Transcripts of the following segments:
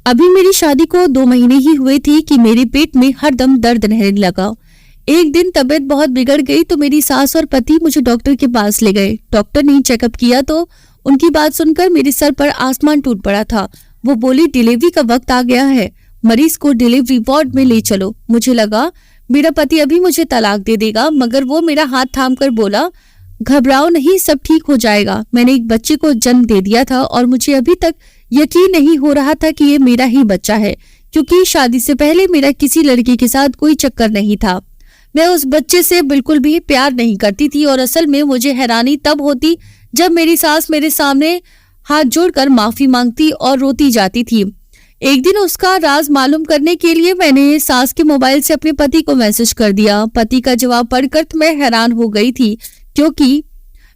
अभी मेरी शादी को 2 महीने ही हुए थे कि मेरे पेट में हरदम दर्द रहने लगा। एक दिन तबीयत बहुत बिगड़ गई तो मेरी सास और पति मुझे डॉक्टर के पास ले गए। डॉक्टर ने चेकअप किया तो उनकी बात सुनकर मेरे सर पर आसमान टूट पड़ा था। वो बोली, डिलीवरी का वक्त आ गया है, मरीज को डिलीवरी वार्ड में ले चलो। मुझे लगा मेरा पति अभी मुझे तलाक दे देगा, मगर वो मेरा हाथ थाम कर बोला, घबराओ नहीं, सब ठीक हो जाएगा। मैंने एक बच्चे को जन्म दे दिया था और मुझे अभी तक यकीन नहीं हो रहा था कि ये मेरा ही बच्चा है, क्योंकि शादी से पहले मेरा किसी लड़की के साथ कोई चक्कर नहीं था। मैं उस बच्चे से बिल्कुल भी प्यार नहीं करती थी और असल में मुझे हैरानी तब होती जब मेरी सास मेरे सामने हाथ जोड़कर माफी मांगती और रोती जाती थी। एक दिन उसका राज मालूम करने के लिए मैंने सास के मोबाइल से अपने पति को मैसेज कर दिया। पति का जवाब पढ़कर मैं हैरान हो गई थी, क्योंकि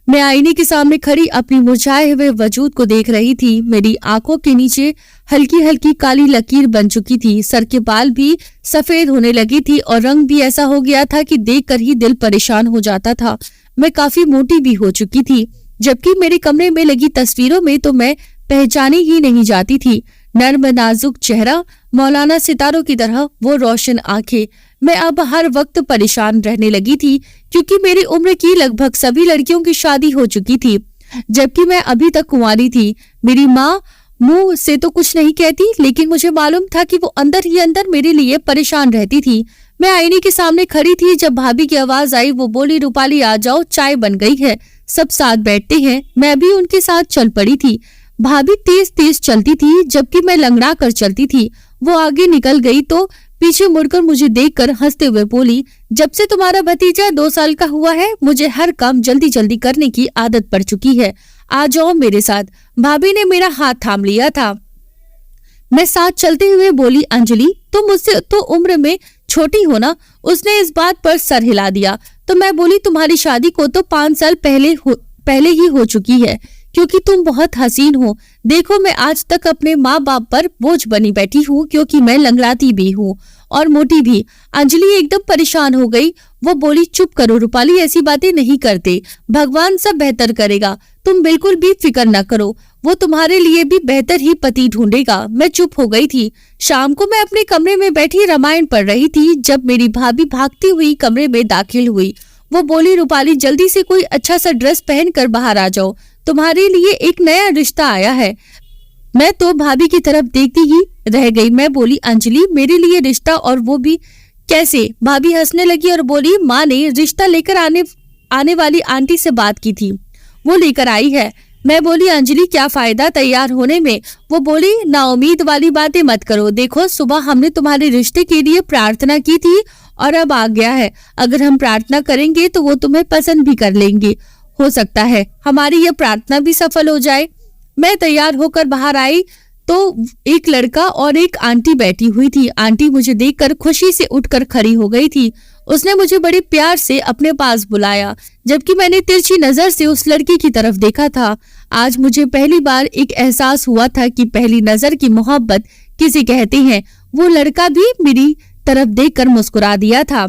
मैं आईने के सामने खड़ी अपनी मुरझाए हुए वजूद को देख रही थी। मेरी आंखों के नीचे हल्की हल्की काली लकीर बन चुकी थी, सर के बाल भी सफेद होने लगी थी और रंग भी ऐसा हो गया था कि देखकर ही दिल परेशान हो जाता था। मैं काफी मोटी भी हो चुकी थी, जबकि मेरे कमरे में लगी तस्वीरों में तो मैं पहचानी ही नहीं जाती थी। नर्म नाजुक चेहरा, मौलाना सितारों की तरह वो रोशन आंखें। मैं अब हर वक्त परेशान रहने लगी थी, क्योंकि मेरी उम्र की लगभग सभी लड़कियों की शादी हो चुकी थी, जबकि मैं अभी तक कुंवारी थी। मेरी माँ मुंह से तो कुछ नहीं कहती, लेकिन मुझे मालूम था कि वो अंदर ही अंदर मेरे लिए परेशान रहती थी। मैं आईने के सामने खड़ी थी जब भाभी की आवाज आई। वो बोली, रूपाली आ जाओ, चाय बन गई है, सब साथ बैठते हैं। मैं भी उनके साथ चल पड़ी थी। भाभी तेज तेज चलती थी, जबकि मैं लंगड़ा कर चलती थी। वो आगे निकल गई तो पीछे मुड़कर मुझे देखकर हंसते हुए बोली, जब से तुम्हारा भतीजा 2 साल का हुआ है, मुझे हर काम जल्दी जल्दी करने की आदत पड़ चुकी है, आ जाओ मेरे साथ। भाभी ने मेरा हाथ थाम लिया था। मैं साथ चलते हुए बोली, अंजलि तुम मुझसे तो उम्र में छोटी हो ना। उसने इस बात पर सर हिला दिया तो मैं बोली, तुम्हारी शादी को तो 5 साल पहले ही हो चुकी है, क्योंकि तुम बहुत हसीन हो। देखो, मैं आज तक अपने माँ बाप पर बोझ बनी बैठी हूँ, क्योंकि मैं लंगड़ाती भी हूँ और मोटी भी। अंजलि एकदम परेशान हो गई। वो बोली, चुप करो रूपाली, ऐसी बातें नहीं करते, भगवान सब बेहतर करेगा, तुम बिल्कुल भी फिक्र न करो, वो तुम्हारे लिए भी बेहतर ही पति ढूंढेगा। मैं चुप हो गई थी। शाम को मैं अपने कमरे में बैठी रामायण पढ़ रही थी जब मेरी भाभी भागती हुई कमरे में दाखिल हुई। वो बोली, रूपाली जल्दी से कोई अच्छा सा ड्रेस पहन कर बाहर आ जाओ, तुम्हारे लिए एक नया रिश्ता आया है। मैं तो भाभी की तरफ देखती ही रह गई। मैं बोली, अंजलि मेरे लिए रिश्ता, और वो भी कैसे? भाभी हंसने लगी और बोली, माँ ने रिश्ता लेकर आने वाली आंटी से बात की थी, वो लेकर आई है। मैं बोली, अंजलि क्या फायदा तैयार होने में? वो बोली, नाउम्मीद वाली बातें मत करो, देखो सुबह हमने तुम्हारे रिश्ते के लिए प्रार्थना की थी और अब आ गया है। अगर हम प्रार्थना करेंगे तो वो तुम्हें पसंद भी कर लेंगे, हो सकता है हमारी यह प्रार्थना भी सफल हो जाए। मैं तैयार होकर बाहर आई तो एक लड़का और एक आंटी बैठी हुई थी। आंटी मुझे देखकर खुशी से उठकर खड़ी हो गई थी। उसने मुझे बड़े प्यार से अपने पास बुलाया, जबकि मैंने तिरछी नजर से उस लड़की की तरफ देखा था। आज मुझे पहली बार एक एहसास हुआ था कि पहली नजर की मोहब्बत किसे कहते हैं। वो लड़का भी मेरी तरफ देखकर मुस्कुरा दिया था।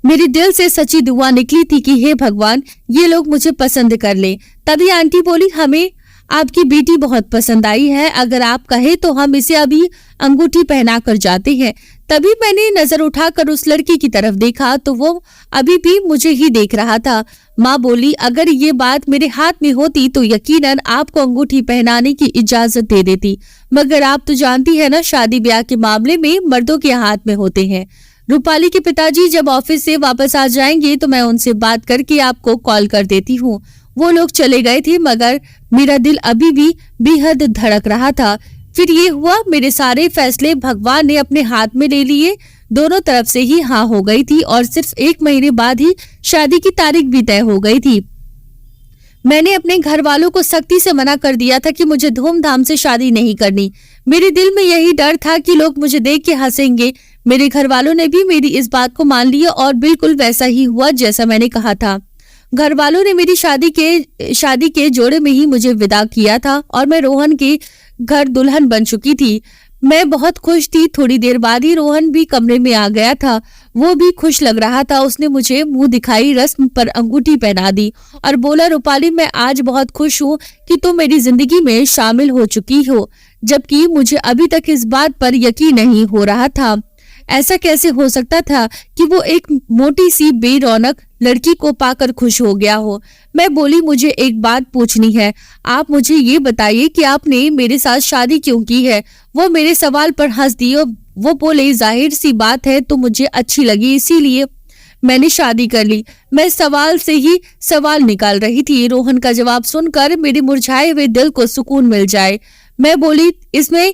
मेरे दिल से सच्ची दुआ निकली थी कि हे भगवान, ये लोग मुझे पसंद कर ले। तभी आंटी बोली, हमें आपकी बेटी बहुत पसंद आई है, अगर आप कहे तो हम इसे अभी अंगूठी पहना कर जाते हैं। तभी मैंने नजर उठाकर उस लड़की की तरफ देखा तो वो अभी भी मुझे ही देख रहा था। माँ बोली, अगर ये बात मेरे हाथ में होती तो यकीनन आपको अंगूठी पहनाने की इजाजत दे देती, मगर आप तो जानती है ना, शादी ब्याह के मामले में मर्दों के हाथ में होते हैं। रूपाली के पिताजी जब ऑफिस से वापस आ जाएंगे तो मैं उनसे बात करके आपको कॉल कर देती हूँ। वो लोग चले गए थे, मगर मेरा दिल अभी भी बेहद धड़क रहा था। फिर ये हुआ, मेरे सारे फैसले भगवान ने अपने हाथ में ले लिए। दोनों तरफ से ही हाँ हो गई थी और सिर्फ 1 महीने बाद ही शादी की तारीख भी तय हो गई थी। मैंने अपने घर वालों को सख्ती से मना कर दिया था कि मुझे धूमधाम से शादी नहीं करनी। मेरे दिल में यही डर था कि लोग मुझे देख के हंसेंगे। मेरे घर वालों ने भी मेरी इस बात को मान लिया और बिल्कुल वैसा ही हुआ जैसा मैंने कहा था। घर वालों ने मेरी शादी के जोड़े में ही मुझे विदा किया था और मैं रोहन के घर दुल्हन बन चुकी थी। मैं बहुत खुश थी। थोड़ी देर बाद ही रोहन भी कमरे में आ गया था। वो भी खुश लग रहा था। उसने मुझे मुंह दिखाई रस्म पर अंगूठी पहना दी और बोला, रूपाली मैं आज बहुत खुश हूँ कि तुम मेरी जिंदगी में शामिल हो चुकी हो। जबकि मुझे अभी तक इस बात पर यकीन नहीं हो रहा था। ऐसा कैसे हो सकता था कि वो एक मोटी सी बेरौनक लड़की को पाकर खुश हो गया हो। मैं बोली, मुझे एक बात पूछनी है, आप मुझे ये बताइए कि आपने मेरे साथ शादी क्यों की है। वो मेरे सवाल पर हंस दी और वो बोले, जाहिर सी बात है तो मुझे अच्छी लगी इसीलिए मैंने शादी कर ली। मैं सवाल से ही सवाल निकाल रही थी। रोहन का जवाब सुनकर मेरे मुरझाए हुए दिल को सुकून मिल जाए। मैं बोली, इसमें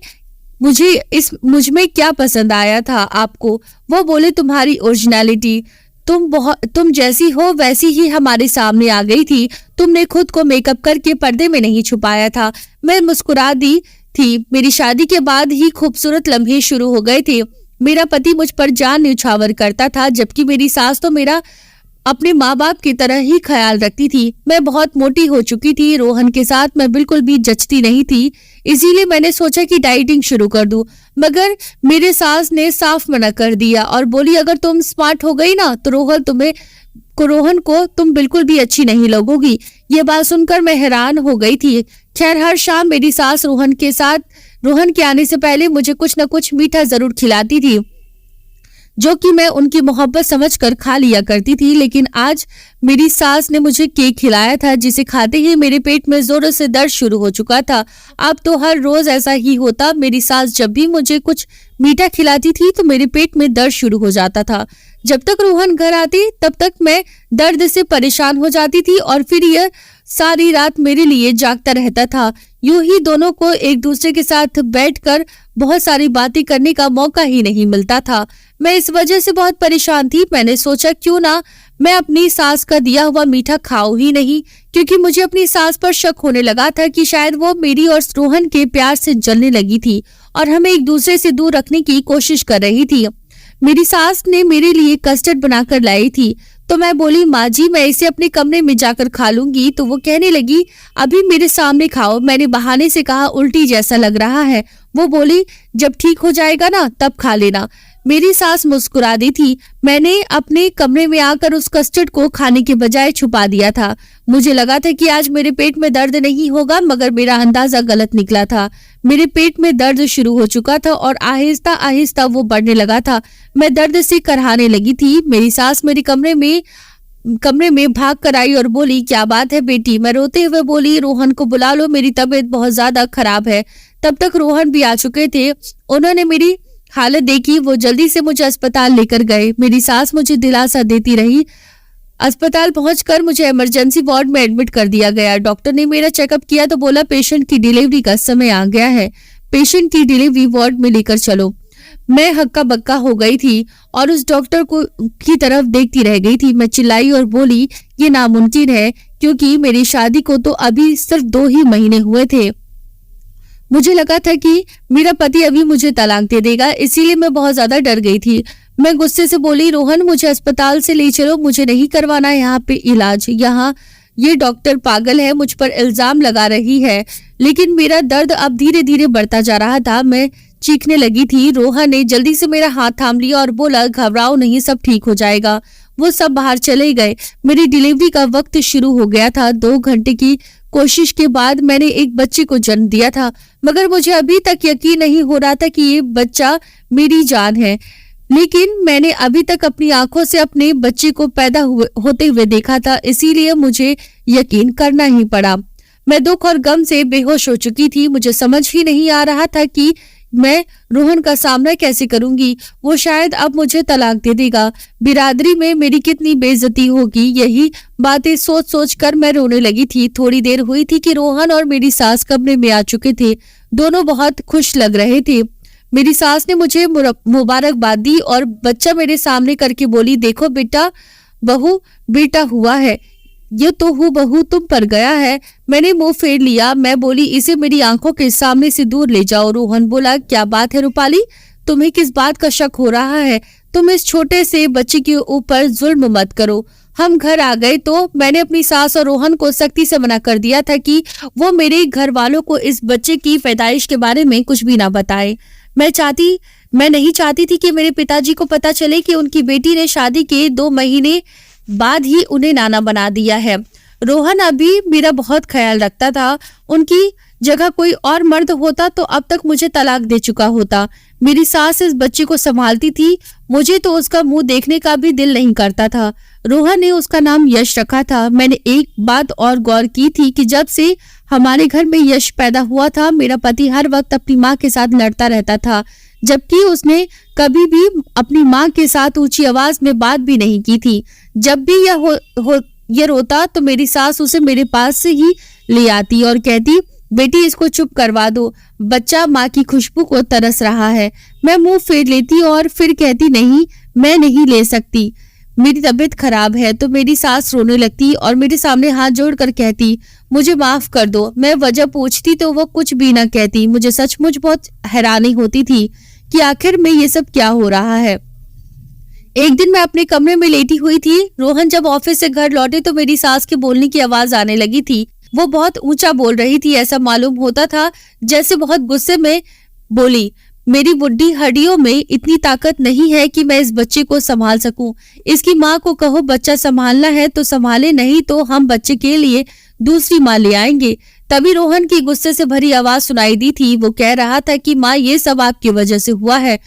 मुझ में क्या पसंद आया था आपको। वो बोले, तुम्हारी ओरिजिनलिटी, तुम जैसी हो वैसी ही हमारे सामने आ गई थी। तुमने खुद को मेकअप करके पर्दे में नहीं छुपाया था। मैं मुस्कुरा दी थी। मेरी शादी के बाद ही खूबसूरत लम्हे शुरू हो गए थे। मेरा पति मुझ पर जान न्यौछावर करता था, जबकि मेरी सास तो मेरा अपने माँ बाप की तरह ही ख्याल रखती थी। मैं बहुत मोटी हो चुकी थी। रोहन के साथ मैं बिल्कुल भी जचती नहीं थी, इसीलिए मैंने सोचा कि डाइटिंग शुरू कर दूं। मगर मेरे सास ने साफ मना कर दिया और बोली, अगर तुम स्मार्ट हो गई ना तो रोहन को तुम बिल्कुल भी अच्छी नहीं लगोगी। ये बात सुनकर मैं हैरान हो गई थी। खैर, हर शाम मेरी सास रोहन के आने से पहले मुझे कुछ न कुछ मीठा जरूर खिलाती थी, जो कि मैं उनकी मोहब्बत समझकर खा लिया करती थी। लेकिन आज मेरी सास ने मुझे केक खिलाया था, जिसे खाते ही मेरे पेट में जोरों से दर्द शुरू हो चुका था। अब तो हर रोज ऐसा ही होता। मेरी सास जब भी मुझे कुछ मीठा खिलाती थी तो मेरे पेट में दर्द शुरू हो जाता था। जब तक रोहन घर आती तब तक मैं दर्द से परेशान हो जाती थी और फिर यह सारी रात मेरे लिए जागता रहता था। यूं ही दोनों को एक दूसरे के साथ बैठकर बहुत सारी बातें करने का मौका ही नहीं मिलता था। मैं इस वजह से बहुत परेशान थी। मैंने सोचा क्यों ना मैं अपनी सास का दिया हुआ मीठा खाऊं ही नहीं, क्योंकि मुझे अपनी सास पर शक होने लगा था कि शायद वो मेरी और रोहन के प्यार से जलने लगी थी और हमें एक दूसरे से दूर रखने की कोशिश कर रही थी। मेरी सास ने मेरे लिए कस्टर्ड बनाकर लाई थी, तो मैं बोली, माँ जी मैं इसे अपने कमरे में जाकर खा लूंगी। तो वो कहने लगी, अभी मेरे सामने खाओ। मैंने बहाने से कहा, उल्टी जैसा लग रहा है। वो बोली, जब ठीक हो जाएगा ना तब खा लेना। मेरी सास मुस्कुरा दी थी। मैंने अपने कमरे में आकर उस कस्टर्ड को खाने के बजाय छुपा दिया था। मुझे लगा था कि आज मेरे पेट में दर्द नहीं होगा, मगर मेरा अंदाजा गलत निकला था। मेरे पेट में दर्द शुरू हो चुका था और आहिस्ता आहिस्ता वो बढ़ने लगा था। मैं दर्द से करहाने लगी थी। मेरी सास मेरे कमरे में भाग कर आई और बोली, क्या बात है बेटी। मैं रोते हुए बोली, रोहन को बुला लो, मेरी तबीयत बहुत ज्यादा खराब है। तब तक रोहन भी आ चुके थे। उन्होंने मेरी हालत देखी। वो जल्दी से मुझे अस्पताल लेकर गए। मेरी सास मुझे दिलासा देती रही। अस्पताल पहुंचकर मुझे इमरजेंसी वार्ड में एडमिट कर दिया गया। डॉक्टर ने मेरा चेकअप किया तो बोला, पेशेंट की डिलीवरी का समय आ गया है, पेशेंट की डिलीवरी वार्ड में लेकर चलो। मैं हक्का बक्का हो गई थी और उस डॉक्टर की तरफ देखती रह गई थी। मैं चिल्लाई और बोली, ये नामुमकिन है, क्योंकि मेरी शादी को तो अभी सिर्फ 2 ही महीने हुए थे। मुझे लगा था कि मेरा पति अभी मुझे तलाक दे देगा, इसीलिए मैं बहुत ज्यादा डर गई थी। मैं गुस्से से बोली, रोहन मुझे अस्पताल से ले चलो, मुझे नहीं करवाना यहाँ पे इलाज। यहाँ ये डॉक्टर पागल है, मुझ पर इल्जाम लगा रही है। लेकिन मेरा दर्द अब धीरे धीरे बढ़ता जा रहा था। मैं चीखने लगी थी। रोहन ने जल्दी से मेरा हाथ थाम लिया और बोला, घबराओ नहीं, सब ठीक हो जाएगा। वो सब बाहर चले गए। मेरी डिलीवरी का वक्त शुरू हो गया था। 2 घंटे की कोशिश के बाद मैंने एक बच्चे को जन्म दिया था, मगर मुझे अभी तक यकीन नहीं हो रहा था कि ये बच्चा मेरी जान है। लेकिन मैंने अभी तक अपनी आंखों से अपने बच्चे को पैदा होते हुए देखा था, इसीलिए मुझे यकीन करना ही पड़ा। मैं दुख और गम से बेहोश हो चुकी थी। मुझे समझ ही नहीं आ रहा था कि मैं रोहन का सामना कैसे करूंगी। वो शायद अब मुझे तलाक दे देगा। बिरादरी में मेरी कितनी बेइज्जती होगी, यही बातें सोच सोच कर मैं रोने लगी थी। थोड़ी देर हुई थी कि रोहन और मेरी सास कमरे में आ चुके थे। दोनों बहुत खुश लग रहे थे। मेरी सास ने मुझे मुबारकबाद दी और बच्चा मेरे सामने करके बोली, देखो बेटा, बहू बेटा हुआ है, ये तो हूबहू तुम पर गया है। मैंने मुंह फेर लिया। मैं बोली, इसे मेरी आंखों के सामने से दूर ले जाओ। रोहन बोला, क्या बात है रूपाली, तुम्हें किस बात का शक हो रहा है? तुम इस छोटे से बच्चे के ऊपर जुल्म मत करो। हम घर आ गए तो मैंने अपनी सास और रोहन को सख्ती से मना कर दिया था कि वो मेरे घर वालों को इस बच्चे की पैदाइश के बारे में कुछ भी ना बताए। मैं नहीं चाहती थी कि मेरे पिताजी को पता चले कि उनकी बेटी ने शादी के 2 महीने बाद ही उन्हें नाना बना दिया है। रोहन अभी मेरा बहुत ख्याल रखता था। उनकी जगह कोई और मर्द होता तो अब तक मुझे तलाक दे चुका होता। मेरी सास इस बच्चे को संभालती थी, मुझे तो उसका मुंह देखने का भी दिल नहीं करता था। रोहन ने उसका नाम यश रखा था। मैंने एक बात और गौर की थी कि जब से हमारे घर में यश पैदा हुआ था, मेरा पति हर वक्त अपनी माँ के साथ लड़ता रहता था, जबकि उसने कभी भी अपनी माँ के साथ ऊंची आवाज में बात भी नहीं की थी। जब भी यह रोता तो मेरी सास उसे मेरे पास से ही ले आती और कहती, बेटी इसको चुप करवा दो, बच्चा माँ की खुशबू को तरस रहा है। मैं मुंह फेर लेती और फिर कहती, नहीं मैं नहीं ले सकती, मेरी तबीयत खराब है। तो मेरी सास रोने लगती और मेरे सामने हाथ जोड़कर कहती, मुझे माफ कर दो। मैं वजह पूछती तो वो कुछ भी न कहती। मुझे सचमुच बहुत हैरानी होती थी कि आखिर में ये सब क्या हो रहा है। एक दिन मैं अपने कमरे में लेटी हुई थी। रोहन जब ऑफिस से घर लौटे तो मेरी सास के बोलने की आवाज आने लगी थी। वो बहुत ऊंचा बोल रही थी, ऐसा मालूम होता था जैसे बहुत गुस्से में बोली, मेरी बुढ़ी हड्डियों में इतनी ताकत नहीं है कि मैं इस बच्चे को संभाल सकूं। इसकी माँ को कहो बच्चा संभालना है तो संभाले, नहीं तो हम बच्चे के लिए दूसरी माँ ले आएंगे। तभी रोहन की गुस्से से भरी आवाज सुनाई दी थी। वो कह रहा था कि माँ ये सब आपकी वजह से हुआ है,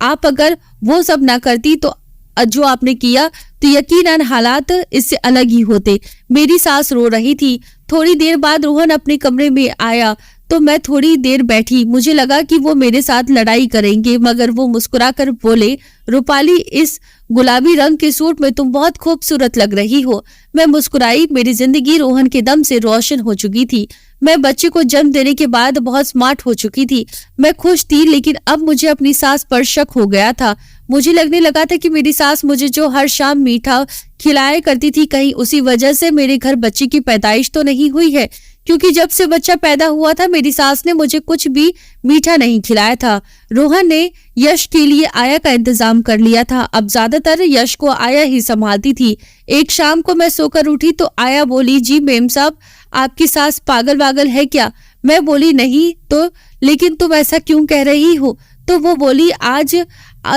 आप अगर वो सब ना करती तो जो आपने किया तो यकीनन हालात इससे अलग ही होते। मेरी सास रो रही थी। थोड़ी देर बाद रोहन अपने कमरे में आया तो मैं थोड़ी देर बैठी। मुझे लगा कि वो मेरे साथ लड़ाई करेंगे, मगर वो मुस्कुराकर बोले, रूपाली इस गुलाबी रंग के सूट में तुम बहुत खूबसूरत लग रही हो। मैं मुस्कुराई। मेरी जिंदगी रोहन के दम से रोशन हो चुकी थी। मैं बच्चे को जन्म देने के बाद बहुत स्मार्ट हो चुकी थी। मैं खुश थी, लेकिन अब मुझे अपनी सास पर शक हो गया था। मुझे लगने लगा था कि मेरी सास मुझे जो हर शाम मीठा खिलाया करती थी, कहीं उसी वजह से मेरे घर बच्चे की पैदाइश तो नहीं हुई है, क्योंकि जब से बच्चा पैदा हुआ था मेरी सास ने मुझे कुछ भी मीठा नहीं खिलाया था। रोहन ने यश के लिए आया का इंतजाम कर लिया था। अब ज्यादातर यश को आया ही संभालती थी। एक शाम को मैं सोकर उठी तो आया बोली, जी मेम साहब आपकी सास पागल वागल है क्या? मैं बोली नहीं तो, लेकिन तुम ऐसा क्यों कह रही हो? तो वो बोली, आज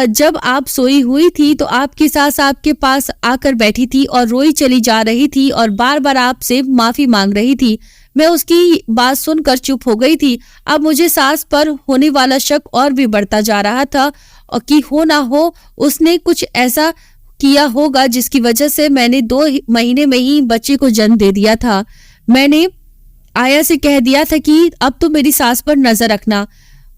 जब आप सोई हुई थी तो आपकी सास आपके पास आकर बैठी थी और रोई चली जा रही थी और बार बार आपसे माफी मांग रही थी। मैं उसकी बात सुनकर चुप हो गई थी। अब मुझे सास पर होने वाला शक और भी बढ़ता जा रहा था और कि हो ना हो उसने कुछ ऐसा किया होगा जिसकी वजह से मैंने 2 महीने में ही बच्चे को जन्म दे दिया था। मैंने आया से कह दिया था कि अब तो मेरी सास पर नजर रखना,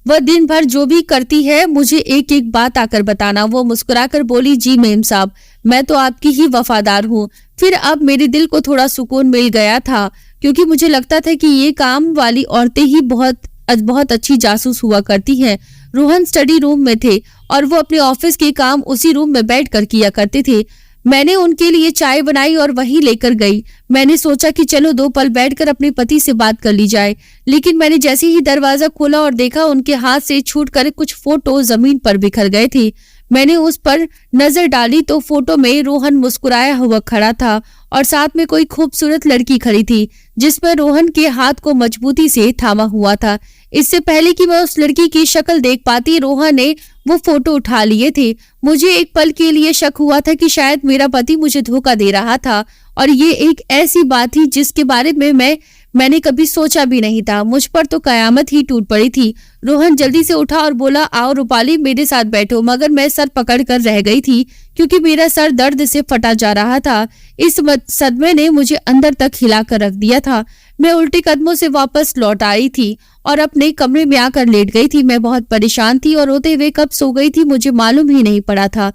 वह दिन भर जो भी करती है मुझे एक एक बात आकर बताना। वो मुस्कुराकर बोली, जी मेम साहब मैं तो आपकी ही वफादार हूँ। फिर अब मेरे दिल को थोड़ा सुकून मिल गया था, क्योंकि मुझे लगता था कि ये काम वाली औरतें ही बहुत अच्छी जासूस हुआ करती हैं। रोहन स्टडी रूम में थे और वो अपने ऑफिस के काम उसी रूम में बैठकर किया करते थे। मैंने उनके लिए चाय बनाई और वहीं लेकर गई। मैंने सोचा कि चलो 2 पल बैठकर अपने पति से बात कर ली जाए, लेकिन मैंने जैसे ही दरवाजा खोला और देखा उनके हाथ से छूटकर कुछ फोटो जमीन पर बिखर गए थे। मैंने उस पर नजर डाली तो फोटो में रोहन मुस्कुराया हुआ खड़ा था और साथ में कोई खूबसूरत लड़की खड़ी थी जिसमें रोहन के हाथ को मजबूती से थामा हुआ था। इससे पहले कि मैं उस लड़की की शक्ल देख पाती, रोहन ने वो फोटो उठा लिए थे। मुझे एक पल के लिए शक हुआ था कि शायद मेरा पति मुझे धोखा दे रहा था, और ये एक ऐसी बात थी जिसके बारे में मैंने कभी सोचा भी नहीं था। मुझ पर तो कयामत ही टूट पड़ी थी। रोहन जल्दी से उठा और बोला, आओ रूपाली मेरे साथ बैठो। मगर मैं सर पकड़ कर रह गई थी क्योंकि मेरा सर दर्द से फटा जा रहा था। इस सदमे ने मुझे अंदर तक हिलाकर रख दिया था। मैं उल्टे कदमों से वापस लौट आई थी और अपने कमरे में आकर लेट गई थी। मैं बहुत परेशान थी और रोते हुए कब सो गई थी मुझे मालूम ही नहीं पड़ा था।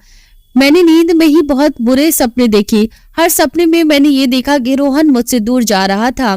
मैंने नींद में ही बहुत बुरे सपने देखे। हर सपने में मैंने ये देखा कि रोहन मुझसे दूर जा रहा था।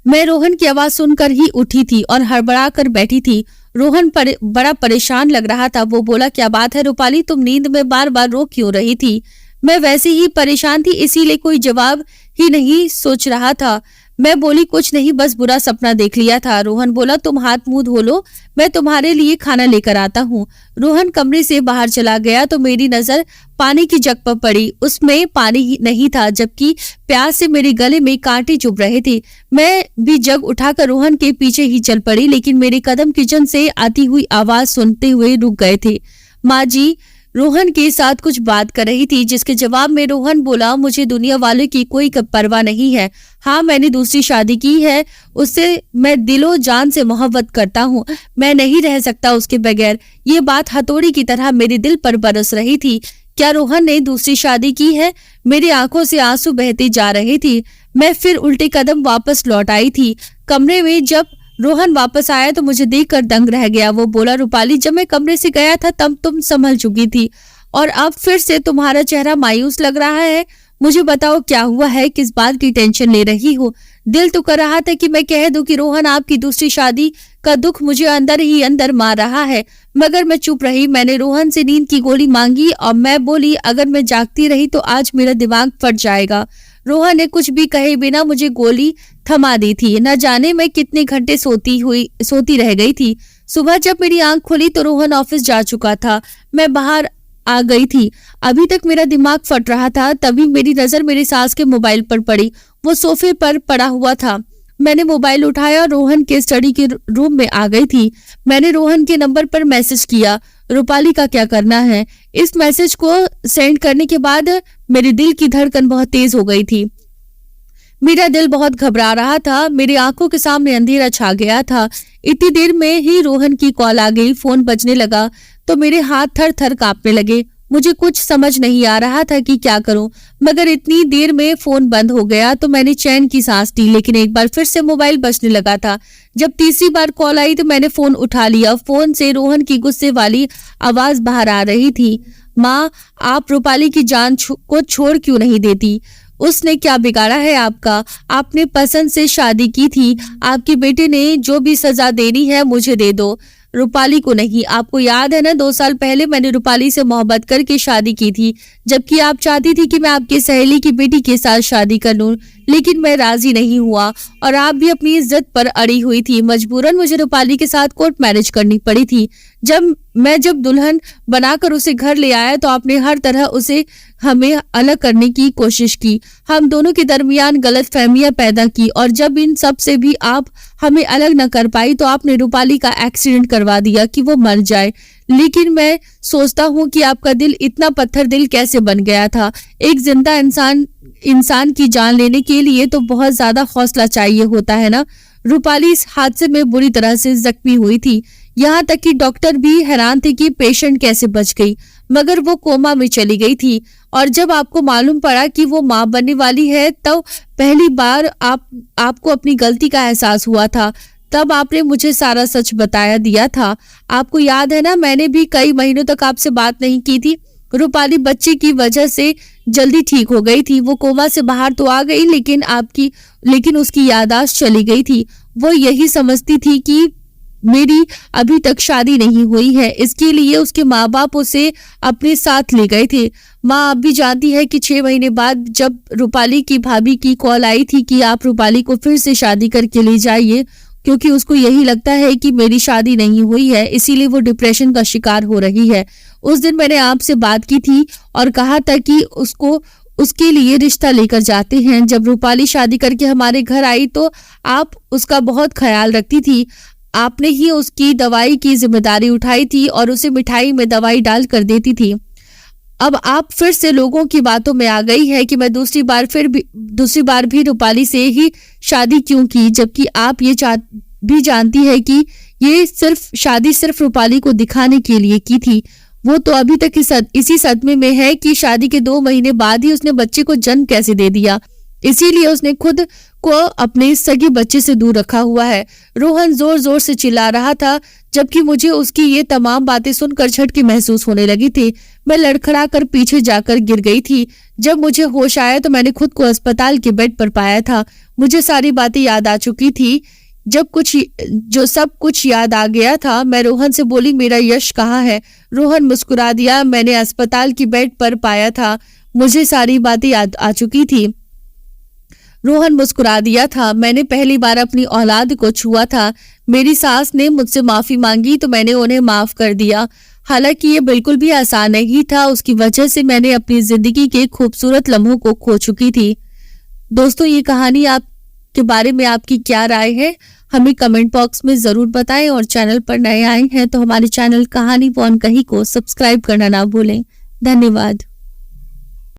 मैं रोहन की आवाज सुनकर ही उठी थी और हड़बड़ा कर बैठी थी। रोहन बड़ा परेशान लग रहा था। वो बोला, क्या बात है रूपाली, तुम नींद में बार बार रो क्यों रही थी? मैं वैसे ही परेशान थी, इसीलिए कोई जवाब ही नहीं सोच रहा था। मैं बोली, कुछ नहीं, बस बुरा सपना देख लिया था। रोहन बोला, तुम हाथ मुंह धो लो, मैं तुम्हारे लिए खाना लेकर आता हूँ। रोहन कमरे से बाहर चला गया तो मेरी नजर पानी की जग पर पड़ी। उसमें पानी नहीं था, जबकि प्यास से मेरे गले में कांटे चुभ रहे थे। मैं भी जग उठाकर रोहन के पीछे ही चल पड़ी, लेकिन मेरे कदम किचन से आती हुई आवाज सुनते हुए रुक गए थे। माँ जी, रोहन के साथ कुछ बात कर रही थी, जिसके जवाब में रोहन बोला, मुझे दुनिया वालों की कोई परवाह नहीं है। हाँ, मैंने दूसरी शादी की है, उससे मैं दिलो जान से मोहब्बत करता हूँ, मैं नहीं रह सकता उसके बगैर। ये बात हथौड़ी की तरह मेरे दिल पर बरस रही थी। क्या रोहन ने दूसरी शादी की है? मेरी आंखों से आंसू बहते जा रहे थे। मैं फिर उल्टे कदम वापस लौट आई थी। कमरे में जब रोहन वापस आया तो मुझे देखकर दंग रह गया। वो बोला, रूपाली, जब मैं कमरे से गया था तब तुम संभल चुकी थी और अब फिर से तुम्हारा चेहरा मायूस लग रहा है। मुझे बताओ क्या हुआ है, किस बात की टेंशन ले रही हो? दिल तो कर रहा था कि मैं कह दूं कि रोहन आपकी दूसरी शादी का दुख मुझे अंदर ही अंदर मार रहा है, मगर मैं चुप रही। मैंने रोहन से नींद की गोली मांगी और मैं बोली, अगर मैं जागती रही तो आज मेरा दिमाग फट जाएगा। रोहन ने कुछ भी कहे बिना मुझे गोली थमा दी थी। न जाने मैं कितने घंटे सोती रह गई थी। सुबह जब मेरी आंख खुली तो रोहन ऑफिस जा चुका था। मैं बाहर आ गई थी। अभी तक मेरा दिमाग फट रहा था। तभी मेरी नजर मेरी सास के मोबाइल पर पड़ी। वो सोफे पर पड़ा हुआ था। मैंने मोबाइल उठाया और रोहन के स्टडी के रूम में आ गई थी। मैंने रोहन के नंबर पर मैसेज किया, रूपाली का क्या करना है? इस मैसेज को सेंड करने के बाद मेरे दिल की धड़कन बहुत तेज हो गई थी। मेरा दिल बहुत घबरा रहा था। मेरी आंखों के सामने अंधेरा छा गया था। इतनी देर में ही रोहन की कॉल आ गई। फोन बजने लगा तो मेरे हाथ थर थर कांपने लगे। मुझे कुछ समझ नहीं आ रहा था कि क्या करूं, मगर इतनी देर में फोन बंद हो गया तो मैंने चैन की सांस ली। लेकिन एक बार फिर से मोबाइल बजने लगा था। जब तीसरी बार कॉल आई तो मैंने फोन उठा लिया। फोन से रोहन की गुस्से वाली आवाज बाहर आ रही थी, माँ, आप रूपाली की जान को छोड़ क्यों नहीं देती? उसने क्या बिगाड़ा है आपका? आपने पसंद से शादी की थी। आपके बेटे ने जो भी सजा देनी है मुझे दे दो, रूपाली को नहीं। आपको याद है ना, 2 साल पहले मैंने रूपाली से मोहब्बत करके शादी की थी, जबकि आप चाहती थी कि मैं आपकी सहेली की बेटी के साथ शादी कर लूं, लेकिन मैं राजी नहीं हुआ और आप भी अपनी इज्जत पर अड़ी हुई थी। मजबूरन मुझे रूपाली के साथ कोर्ट मैरिज करनी पड़ी थी। जब दुल्हन बनाकर उसे घर ले आया तो आपने हर तरह उसे हमें अलग करने की कोशिश की। हम दोनों के दरमियान गलत फहमियां पैदा की और जब इन सब से भी आप हमें अलग न कर पाई तो आपने रूपाली का एक्सीडेंट करवा दिया कि वो मर जाए। लेकिन मैं सोचता हूँ कि आपका दिल इतना पत्थर दिल कैसे बन गया था? एक जिंदा इंसान की जान लेने के लिए तो बहुत ज्यादा हौसला चाहिए होता है ना। रूपाली इस हादसे में बुरी तरह से जख्मी हुई थी। यहाँ तक कि डॉक्टर भी हैरान थे कि पेशेंट कैसे बच गई, मगर वो कोमा में चली गई थी। और जब आपको मालूम पड़ा कि वो मां बनने वाली है तो पहली बार आपको अपनी गलती का एहसास हुआ था। तब आपने मुझे सारा सच बताया दिया था। आपको याद है ना, मैंने भी कई महीनों तक आपसे बात नहीं की थी। रूपाली बच्चे की वजह से जल्दी ठीक हो गई थी। वो कोमा से बाहर तो आ गई, लेकिन उसकी याददाश्त चली गई थी। वो यही समझती थी कि मेरी अभी तक शादी नहीं हुई है, इसके लिए उसके माँ बाप उसे अपने साथ ले गए थे। माँ अब भी जानती है कि 6 महीने बाद जब रूपाली की भाभी की कॉल आई थी कि आप रूपाली को फिर से शादी करके ले जाइए, क्योंकि उसको यही लगता है कि मेरी शादी नहीं हुई है, इसीलिए वो डिप्रेशन का शिकार हो रही है। उस दिन मैंने आपसे बात की थी और कहा था कि उसके लिए रिश्ता लेकर जाते हैं। जब रूपाली शादी करके हमारे घर आई तो आप उसका बहुत ख्याल रखती थी। आपने ही उसकी दवाई की जिम्मेदारी उठाई थी और उसे मिठाई में दवाई डाल कर देती थी। अब आप फिर से लोगों की बातों में आ गई है कि मैं दूसरी बार भी रूपाली से ही शादी क्यों की, जबकि आप ये भी जानती है कि ये शादी सिर्फ रूपाली को दिखाने के लिए की थी। वो तो अभी तक इसी सदमे में है कि शादी के 2 महीने बाद ही उसने बच्चे को जन्म कैसे दे दिया। इसीलिए उसने खुद को अपने सगे बच्चे से दूर रखा हुआ है। रोहन जोर जोर से चिल्ला रहा था, जबकि मुझे उसकी ये तमाम बातें सुनकर झटके महसूस होने लगी थी। मैं लड़खड़ा कर पीछे जाकर गिर गई थी। जब मुझे होश आया तो मैंने खुद को अस्पताल के बेड पर पाया था। मुझे सारी बातें याद आ चुकी थी। जो सब कुछ याद आ गया था, मैं रोहन से बोली, मेरा यश कहाँ है? रोहन मुस्कुरा दिया। मैंने अस्पताल की बेड पर पाया था। मुझे सारी बातें याद आ चुकी थी। रोहन मुस्कुरा दिया था। मैंने पहली बार अपनी औलाद को छुआ था। मेरी सास ने मुझसे माफी मांगी तो मैंने उन्हें माफ कर दिया। हालांकि ये बिल्कुल भी आसान नहीं था। उसकी वजह से मैंने अपनी जिंदगी के खूबसूरत लम्हों को खो चुकी थी। दोस्तों, ये कहानी आपके बारे में आपकी क्या राय है, हमें कमेंट बॉक्स में जरूर बताएं और चैनल पर नए आए हैं तो हमारे चैनल कहानी वो अनकही को सब्सक्राइब करना ना भूलें। धन्यवाद।